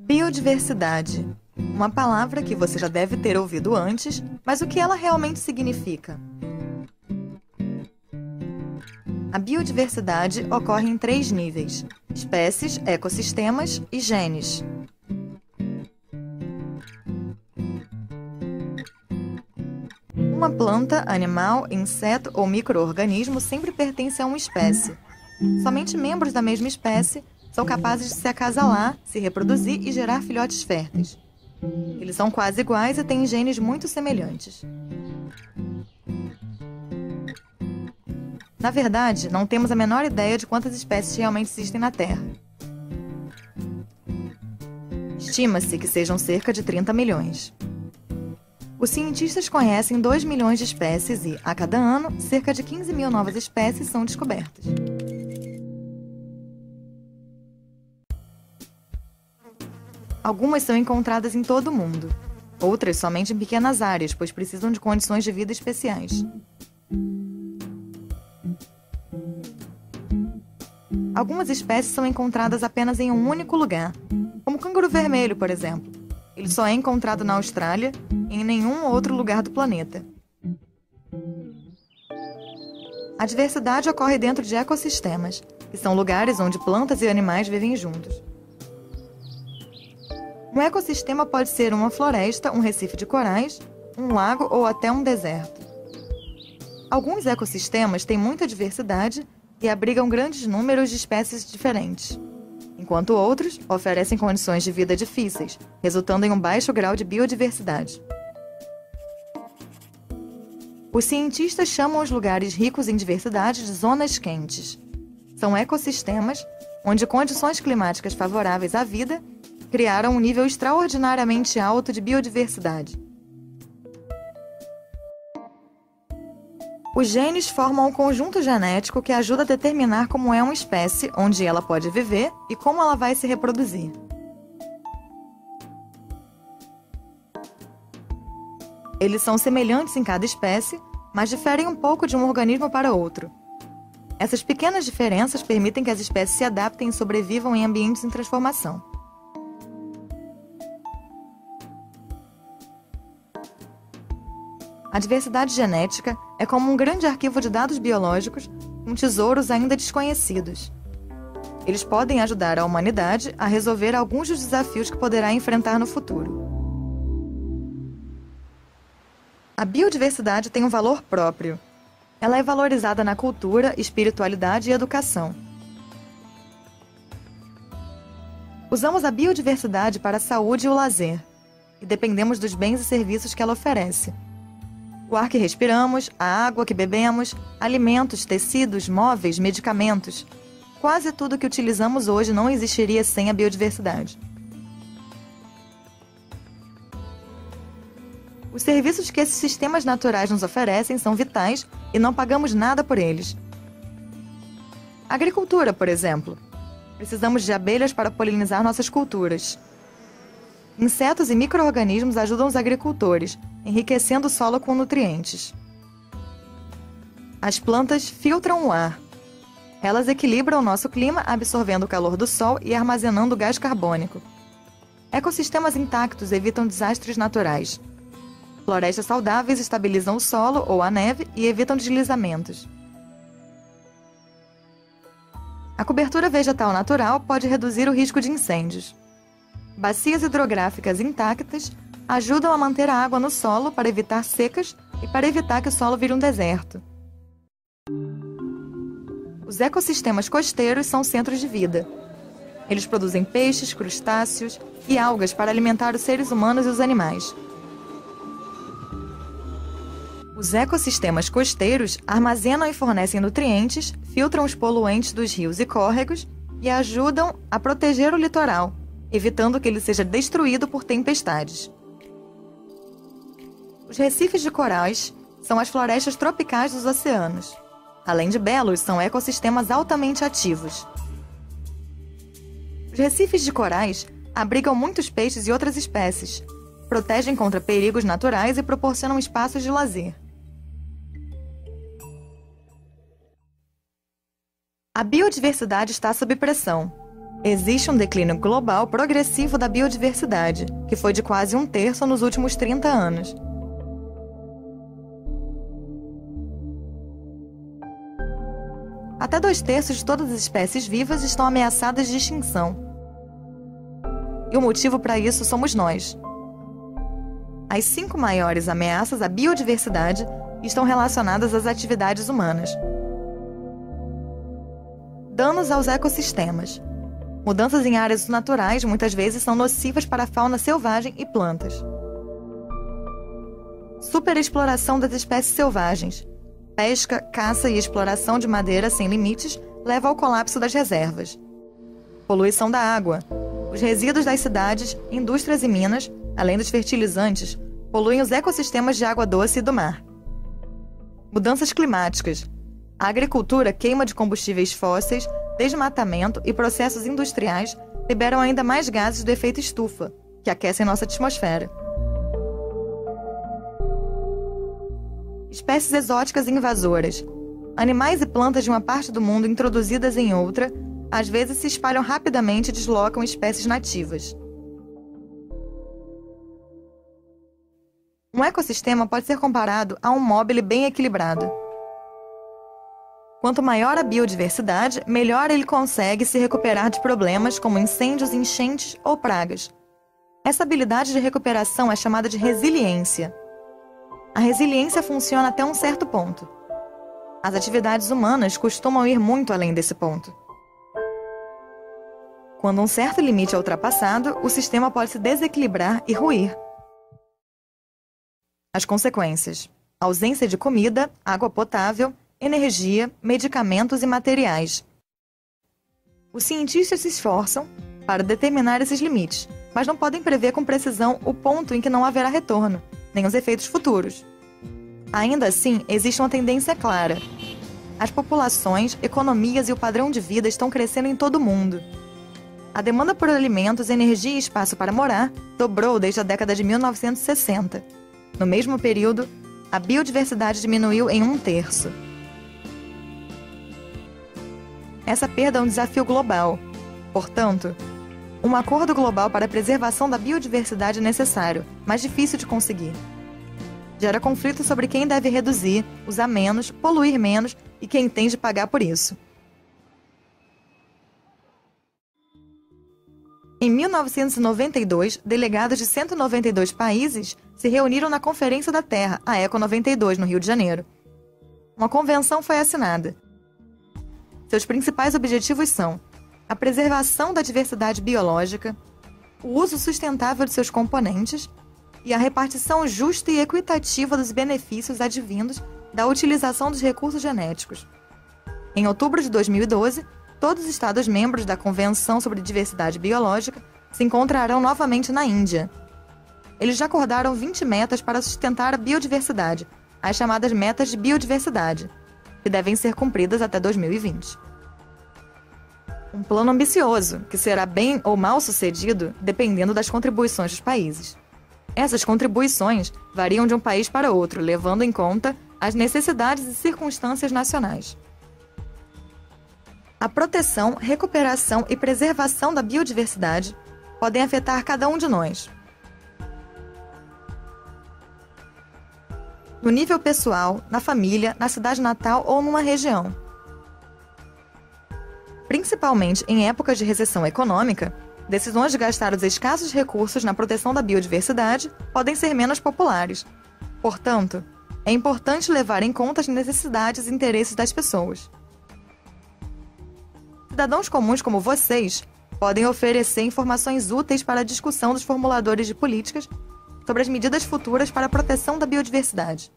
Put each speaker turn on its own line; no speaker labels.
Biodiversidade. Uma palavra que você já deve ter ouvido antes, mas o que ela realmente significa? A biodiversidade ocorre em 3 níveis: espécies, ecossistemas e genes. Uma planta, animal, inseto ou micro-organismo sempre pertence a uma espécie. Somente membros da mesma espécie são capazes de se acasalar, se reproduzir e gerar filhotes férteis. Eles são quase iguais e têm genes muito semelhantes. Na verdade, não temos a menor ideia de quantas espécies realmente existem na Terra. Estima-se que sejam cerca de 30 milhões. Os cientistas conhecem 2 milhões de espécies e, a cada ano, cerca de 15 mil novas espécies são descobertas. Algumas são encontradas em todo o mundo, outras somente em pequenas áreas, pois precisam de condições de vida especiais. Algumas espécies são encontradas apenas em um único lugar, como o canguru vermelho, por exemplo. Ele só é encontrado na Austrália e em nenhum outro lugar do planeta. A diversidade ocorre dentro de ecossistemas, que são lugares onde plantas e animais vivem juntos. Um ecossistema pode ser uma floresta, um recife de corais, um lago ou até um deserto. Alguns ecossistemas têm muita diversidade e abrigam grandes números de espécies diferentes, enquanto outros oferecem condições de vida difíceis, resultando em um baixo grau de biodiversidade. Os cientistas chamam os lugares ricos em diversidade de zonas quentes. São ecossistemas onde condições climáticas favoráveis à vida criaram um nível extraordinariamente alto de biodiversidade. Os genes formam um conjunto genético que ajuda a determinar como é uma espécie, onde ela pode viver e como ela vai se reproduzir. Eles são semelhantes em cada espécie, mas diferem um pouco de um organismo para outro. Essas pequenas diferenças permitem que as espécies se adaptem e sobrevivam em ambientes em transformação. A diversidade genética é como um grande arquivo de dados biológicos com tesouros ainda desconhecidos. Eles podem ajudar a humanidade a resolver alguns dos desafios que poderá enfrentar no futuro. A biodiversidade tem um valor próprio. Ela é valorizada na cultura, espiritualidade e educação. Usamos a biodiversidade para a saúde e o lazer, e dependemos dos bens e serviços que ela oferece. O ar que respiramos, a água que bebemos, alimentos, tecidos, móveis, medicamentos. Quase tudo que utilizamos hoje não existiria sem a biodiversidade. Os serviços que esses sistemas naturais nos oferecem são vitais e não pagamos nada por eles. Agricultura, por exemplo. Precisamos de abelhas para polinizar nossas culturas. Insetos e micro-organismos ajudam os agricultores, enriquecendo o solo com nutrientes. As plantas filtram o ar. Elas equilibram o nosso clima, absorvendo o calor do sol e armazenando o gás carbônico. Ecossistemas intactos evitam desastres naturais. Florestas saudáveis estabilizam o solo ou a neve e evitam deslizamentos. A cobertura vegetal natural pode reduzir o risco de incêndios. Bacias hidrográficas intactas ajudam a manter a água no solo para evitar secas e para evitar que o solo vire um deserto. Os ecossistemas costeiros são centros de vida. Eles produzem peixes, crustáceos e algas para alimentar os seres humanos e os animais. Os ecossistemas costeiros armazenam e fornecem nutrientes, filtram os poluentes dos rios e córregos e ajudam a proteger o litoral, evitando que ele seja destruído por tempestades. Os recifes de corais são as florestas tropicais dos oceanos. Além de belos, são ecossistemas altamente ativos. Os recifes de corais abrigam muitos peixes e outras espécies, protegem contra perigos naturais e proporcionam espaços de lazer. A biodiversidade está sob pressão. Existe um declínio global progressivo da biodiversidade, que foi de quase 1/3 nos últimos 30 anos. Até 2/3 de todas as espécies vivas estão ameaçadas de extinção. E o motivo para isso somos nós. As 5 maiores ameaças à biodiversidade estão relacionadas às atividades humanas. Danos aos ecossistemas. Mudanças em áreas naturais muitas vezes são nocivas para a fauna selvagem e plantas. Superexploração das espécies selvagens. Pesca, caça e exploração de madeira sem limites leva ao colapso das reservas. Poluição da água. Os resíduos das cidades, indústrias e minas, além dos fertilizantes, poluem os ecossistemas de água doce e do mar. Mudanças climáticas. A agricultura, queima de combustíveis fósseis, desmatamento e processos industriais liberam ainda mais gases do efeito estufa, que aquecem nossa atmosfera. Espécies exóticas e invasoras. Animais e plantas de uma parte do mundo introduzidas em outra, às vezes se espalham rapidamente e deslocam espécies nativas. Um ecossistema pode ser comparado a um móvel bem equilibrado. Quanto maior a biodiversidade, melhor ele consegue se recuperar de problemas como incêndios, enchentes ou pragas. Essa habilidade de recuperação é chamada de resiliência. A resiliência funciona até um certo ponto. As atividades humanas costumam ir muito além desse ponto. Quando um certo limite é ultrapassado, o sistema pode se desequilibrar e ruir. As consequências: ausência de comida, água potável, energia, medicamentos e materiais. Os cientistas se esforçam para determinar esses limites, mas não podem prever com precisão o ponto em que não haverá retorno, nem os efeitos futuros. Ainda assim, existe uma tendência clara. As populações, economias e o padrão de vida estão crescendo em todo o mundo. A demanda por alimentos, energia e espaço para morar dobrou desde a década de 1960. No mesmo período, a biodiversidade diminuiu em 1/3. Essa perda é um desafio global. Portanto, um acordo global para a preservação da biodiversidade é necessário, mas difícil de conseguir. Gera conflito sobre quem deve reduzir, usar menos, poluir menos e quem tem de pagar por isso. Em 1992, delegados de 192 países se reuniram na Conferência da Terra, a Eco 92, no Rio de Janeiro. Uma convenção foi assinada. Seus principais objetivos são a preservação da diversidade biológica, o uso sustentável de seus componentes e a repartição justa e equitativa dos benefícios advindos da utilização dos recursos genéticos. Em outubro de 2012, todos os Estados-membros da Convenção sobre Diversidade Biológica se encontrarão novamente na Índia. Eles já acordaram 20 metas para sustentar a biodiversidade, as chamadas metas de biodiversidade, que devem ser cumpridas até 2020. Um plano ambicioso, que será bem ou mal sucedido dependendo das contribuições dos países. Essas contribuições variam de um país para outro, levando em conta as necessidades e circunstâncias nacionais. A proteção, recuperação e preservação da biodiversidade podem afetar cada um de nós. No nível pessoal, na família, na cidade natal ou numa região. Principalmente em épocas de recessão econômica, decisões de gastar os escassos recursos na proteção da biodiversidade podem ser menos populares. Portanto, é importante levar em conta as necessidades e interesses das pessoas. Cidadãos comuns como vocês podem oferecer informações úteis para a discussão dos formuladores de políticas sobre as medidas futuras para a proteção da biodiversidade.